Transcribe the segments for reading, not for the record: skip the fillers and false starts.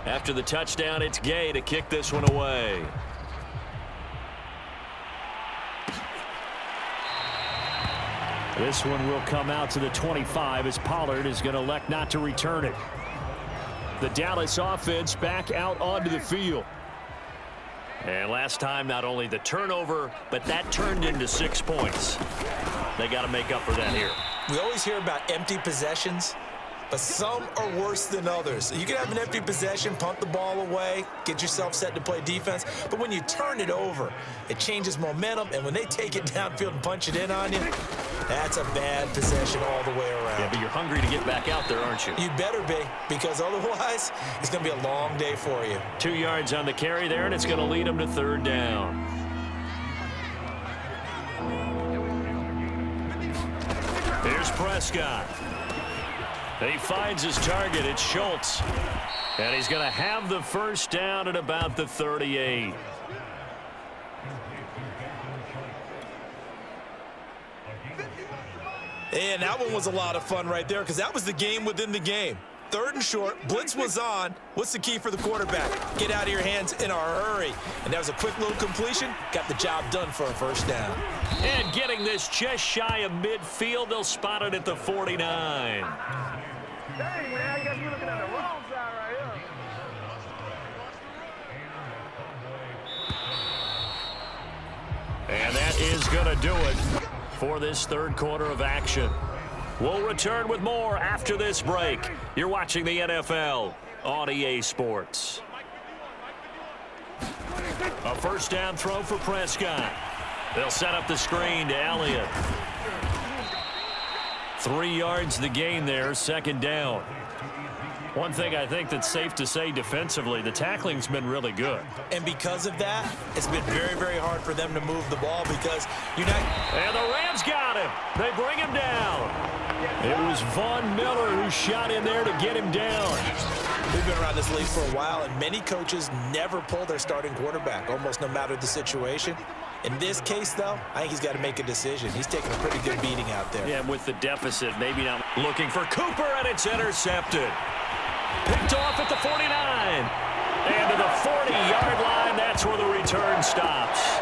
After the touchdown, it's Gay to kick this one away. This one will come out to the 25 as Pollard is going to elect not to return it. The Dallas offense back out onto the field. And last time, not only the turnover, but that turned into 6 points. They got to make up for that here. We always hear about empty possessions, but some are worse than others. You can have an empty possession, punt the ball away, get yourself set to play defense, but when you turn it over, it changes momentum, and when they take it downfield and punch it in on you, that's a bad possession all the way around. Yeah, but you're hungry to get back out there, aren't you? You better be, because otherwise, it's going to be a long day for you. 2 yards on the carry there, and it's going to lead them to 3rd down. Here's Prescott. He finds his target. It's Schultz. And he's going to have the 1st down at about the 38. And that one was a lot of fun right there because that was the game within the game. 3rd and short, blitz was on. What's the key for the quarterback? Get out of your hands in a hurry. And that was a quick little completion. Got the job done for a 1st down. And getting this just shy of midfield, they'll spot it at the 49. Dang, man, I guess we're looking at the wrong side right here. And that is going to do it for this 3rd quarter of action. We'll return with more after this break. You're watching the NFL on EA Sports. A 1st down throw for Prescott. They'll set up the screen to Elliott. 3 yards the gain there, 2nd down. One thing I think that's safe to say defensively, the tackling's been really good. And because of that, it's been very, very hard for them to move the ball because you're not... And the Rams got him. They bring him down. It was Von Miller who shot in there to get him down. We've been around this league for a while, and many coaches never pull their starting quarterback, almost no matter the situation. In this case, though, I think he's got to make a decision. He's taking a pretty good beating out there. Yeah, with the deficit, maybe not looking for Cooper, and it's intercepted. Picked off at the 49. And to the 40-yard line, that's where the return stops.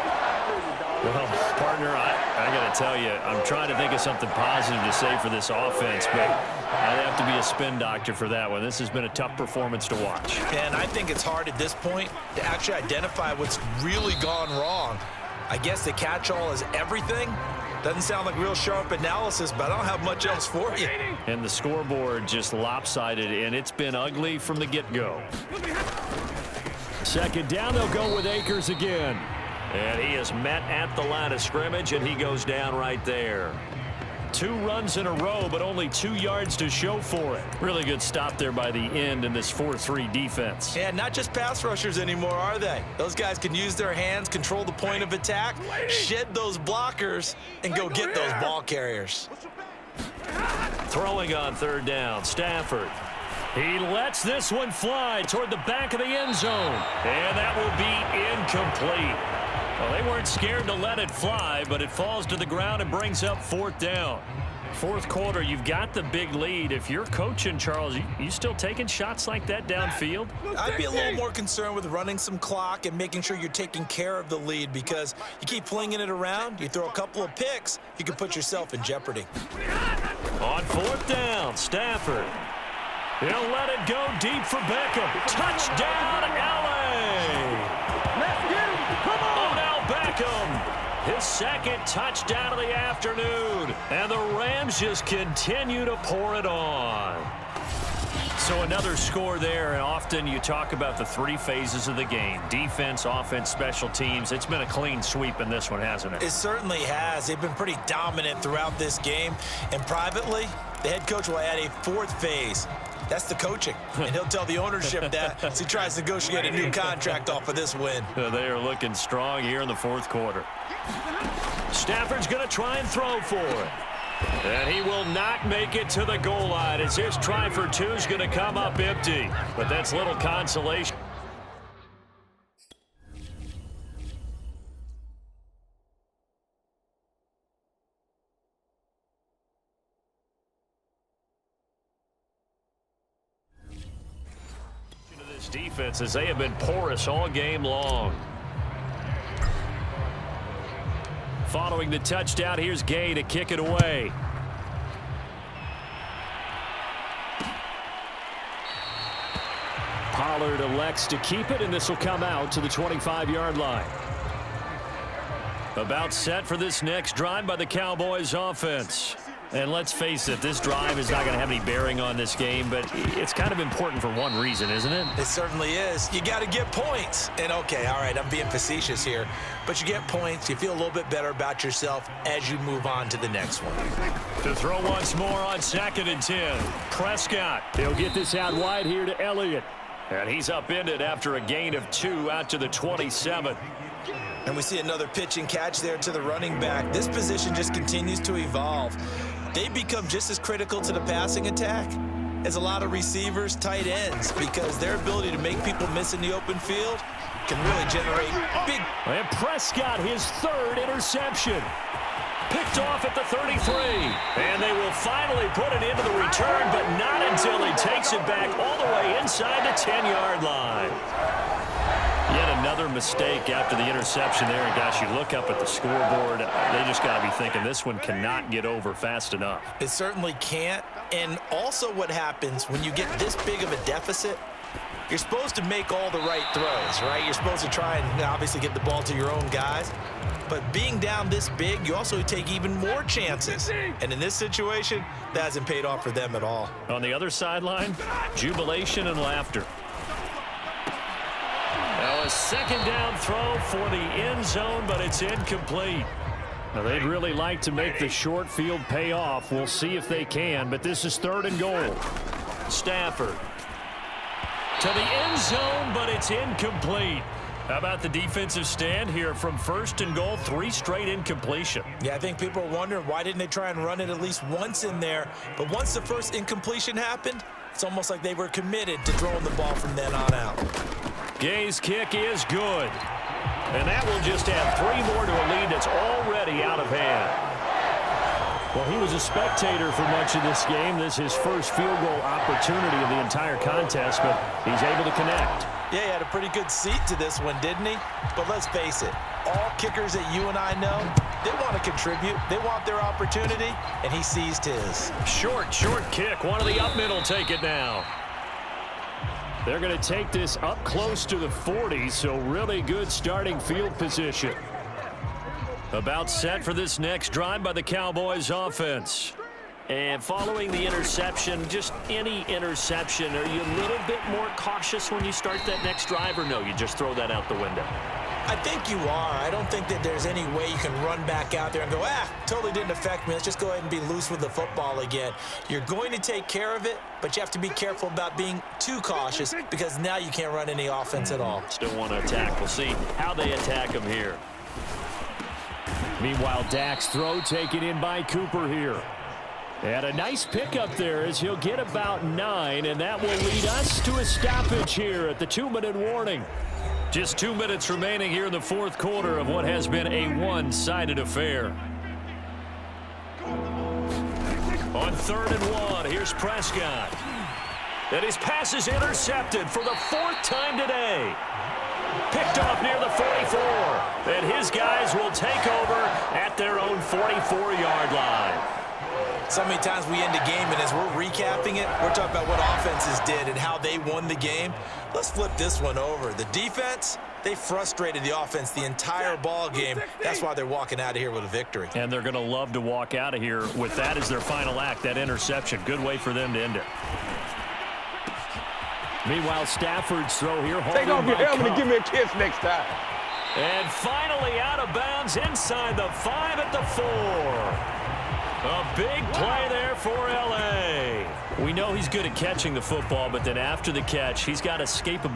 Well, partner, I got to tell you, I'm trying to think of something positive to say for this offense, but I'd have to be a spin doctor for that one. This has been a tough performance to watch. And I think it's hard at this point to actually identify what's really gone wrong. I guess the catch-all is everything. Doesn't sound like real sharp analysis, but I don't have much else for you. And the scoreboard just lopsided, and it's been ugly from the get-go. 2nd down, they'll go with Akers again. And he is met at the line of scrimmage, and he goes down right there. 2 runs in a row, but only 2 yards to show for it. Really good stop there by the end in this 4-3 defense. Yeah, not just pass rushers anymore, are they? Those guys can use their hands, control the point of attack, shed those blockers, and go get those ball carriers. Throwing on 3rd down, Stafford. He lets this one fly toward the back of the end zone. And that will be incomplete. Well, they weren't scared to let it fly, but it falls to the ground and brings up 4th down. 4th quarter, you've got the big lead. If you're coaching, Charles, you still taking shots like that downfield? I'd be a little more concerned with running some clock and making sure you're taking care of the lead because you keep flinging it around, you throw a couple of picks, you can put yourself in jeopardy. On 4th down, Stafford. He'll let it go deep for Beckham. Touchdown, LA! Let's get him. Come on. Odell Beckham. His 2nd touchdown of the afternoon. And the Rams just continue to pour it on. So another score there, and often you talk about the 3 phases of the game. Defense, offense, special teams. It's been a clean sweep in this one, hasn't it? It certainly has. They've been pretty dominant throughout this game. And privately, the head coach will add a 4th phase. That's the coaching. And he'll tell the ownership that as he tries to negotiate a new contract off of this win. They are looking strong here in the 4th quarter. Stafford's going to try and throw for it. And he will not make it to the goal line as his try for 2 is going to come up empty. But that's little consolation. defenses, they have been porous all game long. Following the touchdown, here's Gay to kick it away. Pollard elects to keep it, and this will come out to the 25-yard line. About set for this next drive by the Cowboys offense. And let's face it, this drive is not going to have any bearing on this game, but it's kind of important for one reason, isn't it? It certainly is. You got to get points. And, okay, all right, I'm being facetious here, but you get points. You feel a little bit better about yourself as you move on to the next one. To throw once more on 2nd and 10. Prescott. He'll get this out wide here to Elliott. And he's upended after a gain of 2 out to the 27. And we see another pitch and catch there to the running back. This position just continues to evolve. They become just as critical to the passing attack as a lot of receivers, tight ends, because their ability to make people miss in the open field can really generate big. And Prescott, his 3rd interception. Picked off at the 33. And they will finally put it into the return, but not until he takes it back all the way inside the 10-yard line. Yet another mistake after the interception there. And, gosh, you look up at the scoreboard, they just got to be thinking this one cannot get over fast enough. It certainly can't. And also what happens when you get this big of a deficit, you're supposed to make all the right throws, right? You're supposed to try and obviously get the ball to your own guys. But being down this big, you also take even more chances. And in this situation, that hasn't paid off for them at all. On the other sideline, jubilation and laughter. Now a 2nd down throw for the end zone, but it's incomplete. Now they'd really like to make the short field pay off. We'll see if they can, but this is 3rd and goal. Stafford to the end zone, but it's incomplete. How about the defensive stand here from 1st and goal, 3 straight incompletion? Yeah, I think people are wondering why didn't they try and run it at least once in there. But once the first incompletion happened, it's almost like they were committed to throwing the ball from then on out. Gay's kick is good. And that will just add 3 more to a lead that's already out of hand. Well, he was a spectator for much of this game. This is his first field goal opportunity of the entire contest, but he's able to connect. Yeah, he had a pretty good seat to this one, didn't he? But let's face it, all kickers that you and I know, they want to contribute. They want their opportunity, and he seized his. Short kick. One of the up mid will take it now. They're going to take this up close to the 40, so really good starting field position. About set for this next drive by the Cowboys offense. And following the interception, just any interception, are you a little bit more cautious when you start that next drive, or no, you just throw that out the window? I think you are. I don't think that there's any way you can run back out there and go, totally didn't affect me. Let's just go ahead and be loose with the football again. You're going to take care of it, but you have to be careful about being too cautious because now you can't run any offense at all. Still want to attack. We'll see how they attack him here. Meanwhile, Dak's throw taken in by Cooper here. And a nice pickup there as he'll get about 9, and that will lead us to a stoppage here at the 2-minute warning. Just 2 minutes remaining here in the 4th quarter of what has been a one-sided affair. On 3rd and 1, here's Prescott. And his pass is intercepted for the 4th time today. Picked off near the 44. And his guys will take over at their own 44-yard line. So many times we end a game, and as we're recapping it, we're talking about what offenses did and how they won the game. Let's flip this one over. The defense, they frustrated the offense the entire ball game. That's why they're walking out of here with a victory. And they're going to love to walk out of here with that as their final act, that interception. Good way for them to end it. Meanwhile, Stafford's throw here. Take off your helmet and give me a kiss next time. And finally out of bounds inside the 5 at the 4. A big play there for L.A. We know he's good at catching the football, but then after the catch, he's got escapability.